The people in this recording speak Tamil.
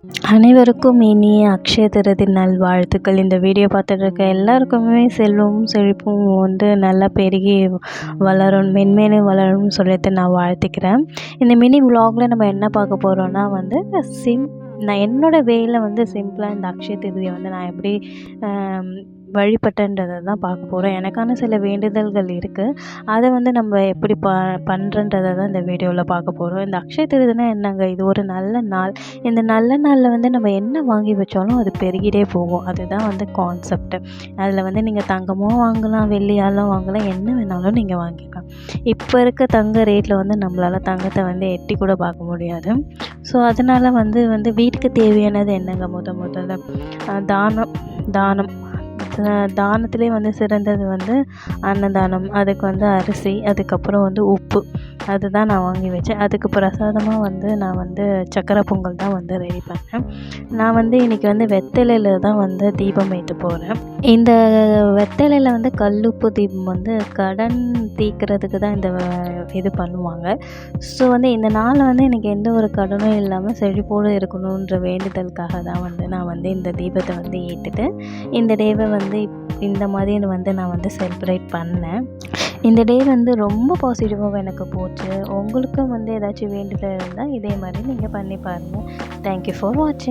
அனைவருக்கும் இனிய அக்ஷய திருதி நல்வாழ்த்துக்கள். இந்த வீடியோ பார்த்துட்டு இருக்க எல்லாருக்குமே செல்வமும் செழிப்பும் வந்து நல்லா பெருகி வளரும், மென்மேலும் வளரும்னு சொல்லிட்டு நான் வாழ்த்துக்கிறேன். இந்த மினி விலாகில் நம்ம என்ன பார்க்க போகிறோன்னா வந்து நான் என்னோடய வேலை வந்து சிம்பிளாக இந்த அக்ஷய திருதியை வந்து நான் எப்படி வழிபட்டன்றதை தான் பார்க்க போகிறோம். எனக்கான சில வேண்டுதல்கள் இருக்குது. அதை வந்து நம்ம எப்படி பண்ணுறன்றதை தான் இந்த வீடியோவில் பார்க்க போகிறோம். இந்த அக்ஷய திருதினா என்னங்க, இது ஒரு நல்ல நாள். இந்த நல்ல நாளில் வந்து நம்ம என்ன வாங்கி வச்சாலும் அது பெருகிட்டே போகும். அதுதான் வந்து கான்செப்ட்டு. அதில் வந்து நீங்கள் தங்கமும் வாங்கலாம், வெள்ளியாலும் வாங்கலாம், என்ன வேணாலும் நீங்கள் வாங்கிக்கலாம். இப்போ இருக்க தங்க ரேட்டில் வந்து நம்மளால் தங்கத்தை வந்து எட்டி கூட பார்க்க முடியாது. ஸோ அதனால் வந்து வீட்டுக்கு தேவையானது என்னங்க, முதல்ல தானம். தானத்திலே வந்து சிறந்தது வந்து அன்னதானம். அதுக்கு வந்து அரிசி, அதுக்கப்புறம் வந்து உப்பு, அதுதான் நான் வாங்கி வச்சேன். அதுக்கு பிரசாதமாக வந்து நான் வந்து சக்கரை பொங்கல் தான் வந்து ரெடி பண்ணேன். நான் வந்து இன்றைக்கி வந்து வெத்தலையில் தான் வந்து தீபம் ஏற்ற போகிறேன். இந்த வெத்தலையில் வந்து கல்லுப்பு தீபம் வந்து கடன் தீர்க்கிறதுக்கு தான் இந்த இது பண்ணுவாங்க. ஸோ வந்து இந்த நாளில் வந்து எனக்கு எந்த ஒரு கடனும் இல்லாமல் செழிப்போடு இருக்கணுன்ற வேண்டுதலுக்காக தான் வந்து நான் வந்து இந்த தீபத்தை வந்து ஏற்றிட்டு இந்த டேவை வந்து இந்த மாதிரி வந்து நான் வந்து செலிப்ரேட் பண்ணேன். இந்த டே வந்து ரொம்ப பாசிட்டிவாக எனக்கு போச்சு. உங்களுக்கும் வந்து ஏதாச்சும் வேண்டுதல் இருந்தால் இதே மாதிரி நீங்கள் பண்ணி பாருங்கள். தேங்க்யூ ஃபார் வாட்சிங்.